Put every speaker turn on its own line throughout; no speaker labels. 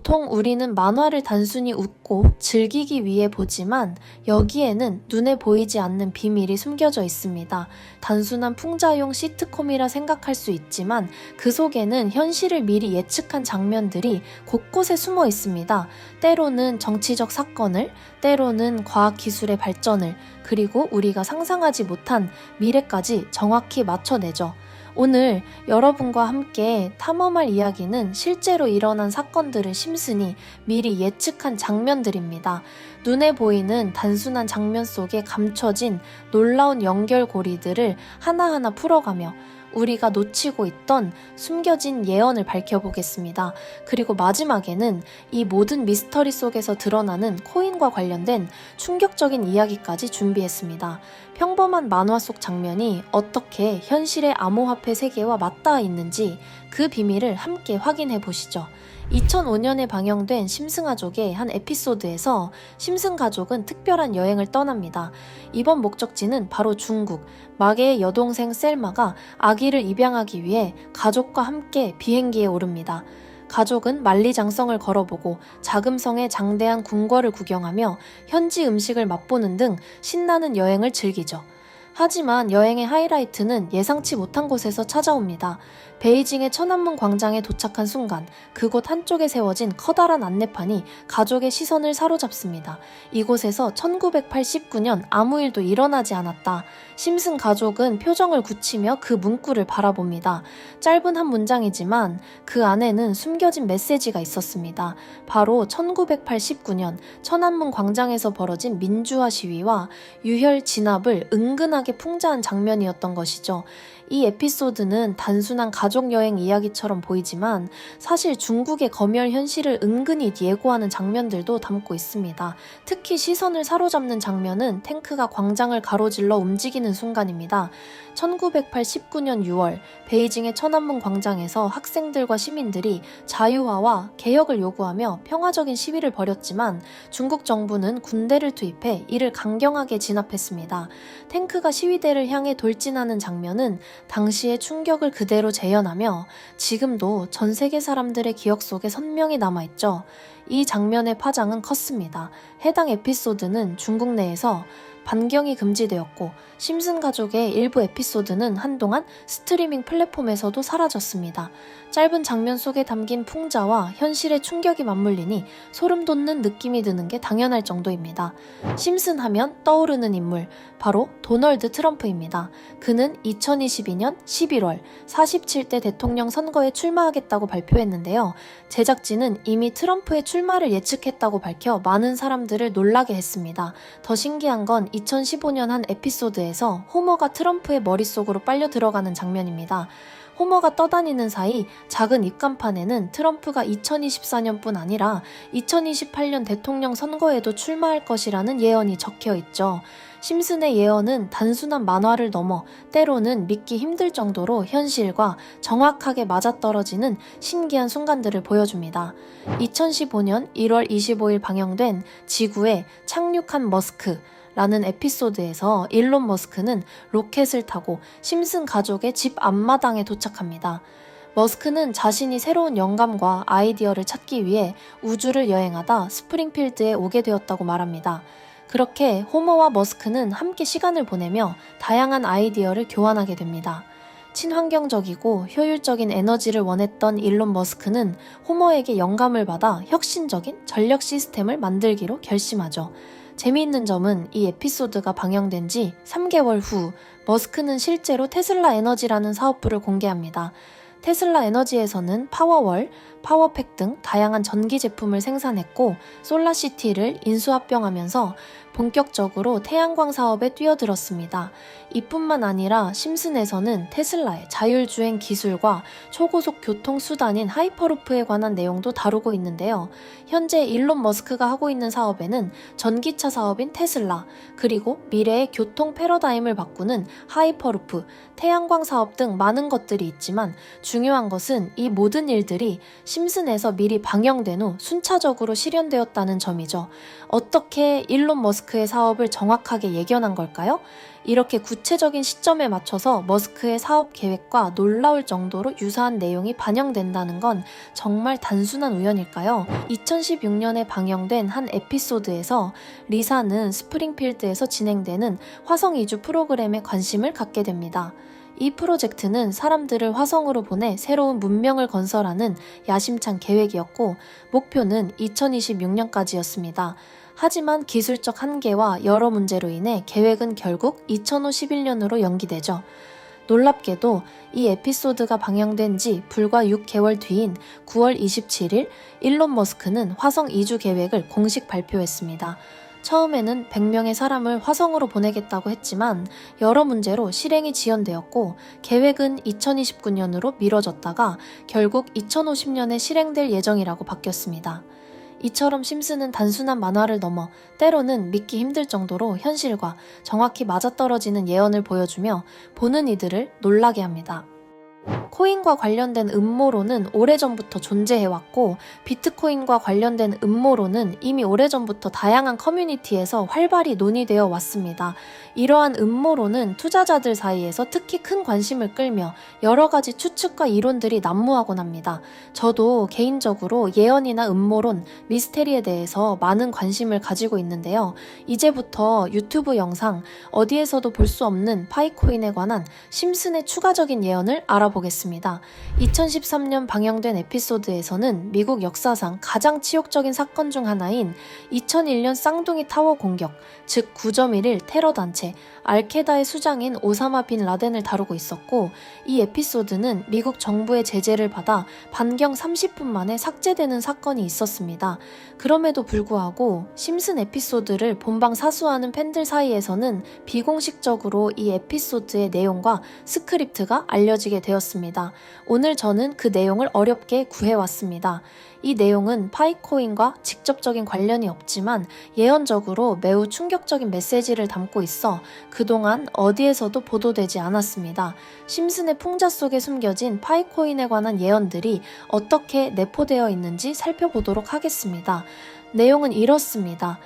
보통 우리는 만화를 단순히 웃고 즐기기 위해 보지만 여기에는 눈에 보이지 않는 비밀이 숨겨져 있습니다. 단순한 풍자용 시트콤이라 생각할 수 있지만 그 속에는 현실을 미리 예측한 장면들이 곳곳에 숨어 있습니다. 때로는 정치적 사건을, 때로는 과학기술의 발전을, 그리고 우리가 상상하지 못한 미래까지 정확히 맞춰내죠. 오늘 여러분과 함께 탐험할 이야기는 실제로 일어난 사건들을 심슨이 미리 예측한 장면들입니다. 눈에 보이는 단순한 장면 속에 감춰진 놀라운 연결고리들을 하나하나 풀어가며 우리가 놓치고 있던 숨겨진 예언을 밝혀보겠습니다. 그리고 마지막에는 이 모든 미스터리 속에서 드러나는 코인과 관련된 충격적인 이야기까지 준비했습니다. 평범한 만화 속 장면이 어떻게 현실의 암호화폐 세계와 맞닿아 있는지 그 비밀을 함께 확인해 보시죠. 2005년에 방영된 심슨가족의 한 에피소드에서 심슨 가족은 특별한 여행을 떠납니다. 이번 목적지는 바로 중국. 마계의 여동생 셀마가 아기를 입양하기 위해 가족과 함께 비행기에 오릅니다. 가족은 만리장성을 걸어보고 자금성의 장대한 궁궐을 구경하며 현지 음식을 맛보는 등 신나는 여행을 즐기죠. 하지만 여행의 하이라이트는 예상치 못한 곳에서 찾아옵니다. 베이징의 천안문 광장에 도착한 순간 그곳 한쪽에 세워진 커다란 안내판이 가족의 시선을 사로잡습니다. 이곳에서 1989년 아무 일도 일어나지 않았다. 심슨 가족은 표정을 굳히며 그 문구를 바라봅니다. 짧은 한 문장이지만 그 안에는 숨겨진 메시지가 있었습니다. 바로 1989년 천안문 광장에서 벌어진 민주화 시위와 유혈 진압을 은근하게 풍자한 장면이었던 것이죠. 이 에피소드는 단순한 가족여행 이야기처럼 보이지만 사실 중국의 검열 현실을 은근히 예고하는 장면들도 담고 있습니다. 특히 시선을 사로잡는 장면은 탱크가 광장을 가로질러 움직이는 순간입니다. 1989년 6월 베이징의 천안문 광장에서 학생들과 시민들이 자유화와 개혁을 요구하며 평화적인 시위를 벌였지만 중국 정부는 군대를 투입해 이를 강경하게 진압했습니다. 탱크가 시위대를 향해 돌진하는 장면은 당시의 충격을 그대로 재현하며 지금도 전 세계 사람들의 기억 속에 선명히 남아있죠. 이 장면의 파장은 컸습니다. 해당 에피소드는 중국 내에서 반경이 금지되었고 심슨 가족의 일부 에피소드는 한동안 스트리밍 플랫폼에서도 사라졌습니다. 짧은 장면 속에 담긴 풍자와 현실의 충격이 맞물리니 소름 돋는 느낌이 드는 게 당연할 정도입니다. 심슨 하면 떠오르는 인물, 바로 도널드 트럼프입니다. 그는 2022년 11월 47대 대통령 선거에 출마하겠다고 발표했는데요. 제작진은 이미 트럼프의 출마를 예측했다고 밝혀 많은 사람들을 놀라게 했습니다. 더 신기한 건 2015년 한 에피소드에서 호머가 트럼프의 머릿속으로 빨려 들어가는 장면입니다. 호머가 떠다니는 사이 작은 입간판에는 트럼프가 2024년뿐 아니라 2028년 대통령 선거에도 출마할 것이라는 예언이 적혀 있죠. 심슨의 예언은 단순한 만화를 넘어 때로는 믿기 힘들 정도로 현실과 정확하게 맞아떨어지는 신기한 순간들을 보여줍니다. 2015년 1월 25일 방영된 지구에 착륙한 머스크 라는 에피소드에서 일론 머스크는 로켓을 타고 심슨 가족의 집 앞마당에 도착합니다. 머스크는 자신이 새로운 영감과 아이디어를 찾기 위해 우주를 여행하다 스프링필드에 오게 되었다고 말합니다. 그렇게 호머와 머스크는 함께 시간을 보내며 다양한 아이디어를 교환하게 됩니다. 친환경적이고 효율적인 에너지를 원했던 일론 머스크는 호머에게 영감을 받아 혁신적인 전력 시스템을 만들기로 결심하죠. 재미있는 점은 이 에피소드가 방영된 지 3개월 후 머스크는 실제로 테슬라 에너지라는 사업부를 공개합니다. 테슬라 에너지에서는 파워월, 파워팩 등 다양한 전기 제품을 생산했고 솔라시티를 인수합병하면서 본격적으로 태양광 사업에 뛰어들었습니다. 이뿐만 아니라 심슨에서는 테슬라의 자율주행 기술과 초고속 교통수단인 하이퍼루프에 관한 내용도 다루고 있는데요. 현재 일론 머스크가 하고 있는 사업에는 전기차 사업인 테슬라, 그리고 미래의 교통 패러다임을 바꾸는 하이퍼루프, 태양광 사업 등 많은 것들이 있지만 중요한 것은 이 모든 일들이 심슨에서 미리 방영된 후 순차적으로 실현되었다는 점이죠. 어떻게 일론 머스크의 사업을 정확하게 예견한 걸까요? 이렇게 구체적인 시점에 맞춰서 머스크의 사업 계획과 놀라울 정도로 유사한 내용이 반영된다는 건 정말 단순한 우연일까요? 2016년에 방영된 한 에피소드에서 리사는 스프링필드에서 진행되는 화성 이주 프로그램에 관심을 갖게 됩니다. 이 프로젝트는 사람들을 화성으로 보내 새로운 문명을 건설하는 야심찬 계획이었고 목표는 2026년까지였습니다. 하지만 기술적 한계와 여러 문제로 인해 계획은 결국 2051년으로 연기되죠. 놀랍게도 이 에피소드가 방영된 지 불과 6개월 뒤인 9월 27일 일론 머스크는 화성 이주 계획을 공식 발표했습니다. 처음에는 100명의 사람을 화성으로 보내겠다고 했지만 여러 문제로 실행이 지연되었고 계획은 2029년으로 미뤄졌다가 결국 2050년에 실행될 예정이라고 바뀌었습니다. 이처럼 심슨은 단순한 만화를 넘어 때로는 믿기 힘들 정도로 현실과 정확히 맞아떨어지는 예언을 보여주며 보는 이들을 놀라게 합니다. 코인과 관련된 음모론은 오래전부터 존재해왔고 비트코인과 관련된 음모론은 이미 오래전부터 다양한 커뮤니티에서 활발히 논의되어 왔습니다. 이러한 음모론은 투자자들 사이에서 특히 큰 관심을 끌며 여러 가지 추측과 이론들이 난무하곤 합니다. 저도 개인적으로 예언이나 음모론, 미스테리에 대해서 많은 관심을 가지고 있는데요. 이제부터 유튜브 영상, 어디에서도 볼 수 없는 파이코인에 관한 심슨의 추가적인 예언을 알아보겠습니다. 2013년 방영된 에피소드에서는 미국 역사상 가장 치욕적인 사건 중 하나인 2001년 쌍둥이 타워 공격, 즉 9.11 테러 단체 알케다의 수장인 오사마 빈 라덴을 다루고 있었고 이 에피소드는 미국 정부의 제재를 받아 반경 30분 만에 삭제되는 사건이 있었습니다. 그럼에도 불구하고 심슨 에피소드를 본방 사수하는 팬들 사이에서는 비공식적으로 이 에피소드의 내용과 스크립트가 알려지게 되었습니다. 오늘 저는 그 내용을 어렵게 구해왔습니다. 이 내용은 파이코인과 직접적인 관련이 없지만 예언적으로 매우 충격적인 메시지를 담고 있어 그동안 어디에서도 보도되지 않았습니다. 심슨의 풍자 속에 숨겨진 파이코인에 관한 예언들이 어떻게 내포되어 있는지 살펴보도록 하겠습니다. 내용은 이렇습니다.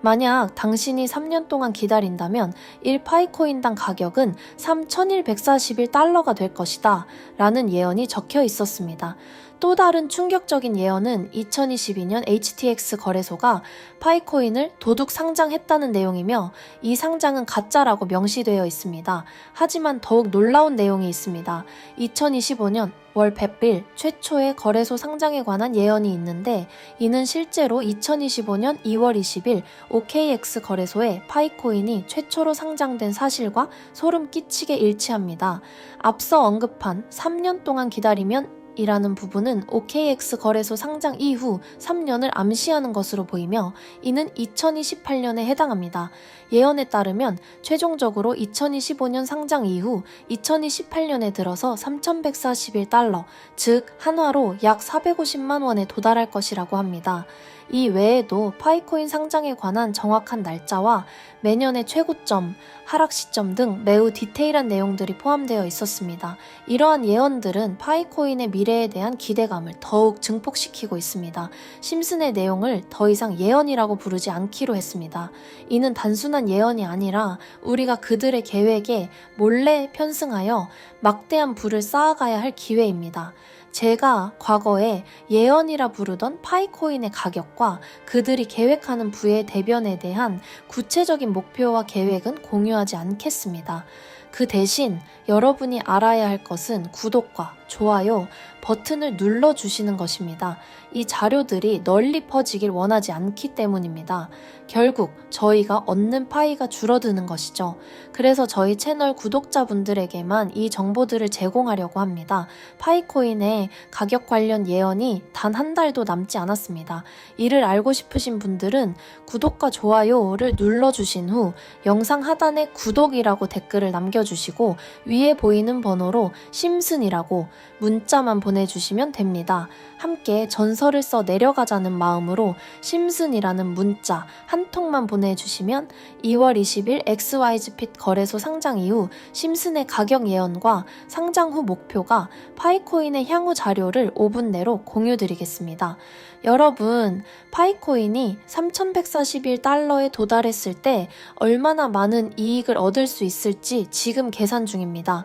만약 당신이 3년 동안 기다린다면 1파이코인당 가격은 3,141달러가 될 것이다 라는 예언이 적혀 있었습니다. 또 다른 충격적인 예언은 2022년 HTX 거래소가 파이코인을 도둑 상장했다는 내용이며 이 상장은 가짜라고 명시되어 있습니다. 하지만 더욱 놀라운 내용이 있습니다. 2025년 월 100빌 최초의 거래소 상장에 관한 예언이 있는데 이는 실제로 2025년 2월 20일 OKX 거래소에 파이코인이 최초로 상장된 사실과 소름 끼치게 일치합니다. 앞서 언급한 3년 동안 기다리면 이라는 부분은 OKX 거래소 상장 이후 3년을 암시하는 것으로 보이며 이는 2028년에 해당합니다. 예언에 따르면 최종적으로 2025년 상장 이후 2028년에 들어서 3,141달러, 즉 한화로 약 450만 원에 도달할 것이라고 합니다. 이 외에도 파이코인 상장에 관한 정확한 날짜와 매년의 최고점, 하락 시점 등 매우 디테일한 내용들이 포함되어 있었습니다. 이러한 예언들은 파이코인의 미래에 대한 기대감을 더욱 증폭시키고 있습니다. 심슨의 내용을 더 이상 예언이라고 부르지 않기로 했습니다. 이는 단순한 예언이 아니라 우리가 그들의 계획에 몰래 편승하여 막대한 부를 쌓아가야 할 기회입니다. 제가 과거에 예언이라 부르던 파이코인의 가격과 그들이 계획하는 부의 대변에 대한 구체적인 목표와 계획은 공유하지 않겠습니다. 그 대신 여러분이 알아야 할 것은 구독과 좋아요 버튼을 눌러주시는 것입니다. 이 자료들이 널리 퍼지길 원하지 않기 때문입니다. 결국 저희가 얻는 파이가 줄어드는 것이죠. 그래서 저희 채널 구독자분들에게만 이 정보들을 제공하려고 합니다. 파이코인의 가격 관련 예언이 단 한 달도 남지 않았습니다. 이를 알고 싶으신 분들은 구독과 좋아요를 눌러주신 후 영상 하단에 구독이라고 댓글을 남겨주시고 위에 보이는 번호로 심슨이라고 문자만 보내주세요. 보내주시면 됩니다. 함께 전설을 써 내려가자는 마음으로 심슨이라는 문자 한 통만 보내주시면 2월 20일 XYZ핏 거래소 상장 이후 심슨의 가격 예언과 상장 후 목표가 파이코인의 향후 자료를 5분 내로 공유드리겠습니다. 여러분, 파이코인이 3,141달러에 도달했을 때 얼마나 많은 이익을 얻을 수 있을지 지금 계산 중입니다.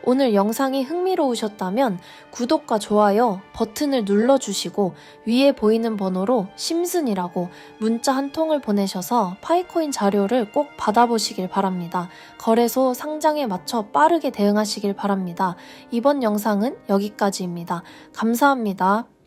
오늘 영상이 흥미로우셨다면 구독과 좋아요 버튼을 눌러주시고 위에 보이는 번호로 심슨이라고 문자 한 통을 보내셔서 파이코인 자료를 꼭 받아보시길 바랍니다. 거래소 상장에 맞춰 빠르게 대응하시길 바랍니다. 이번 영상은 여기까지입니다. 감사합니다.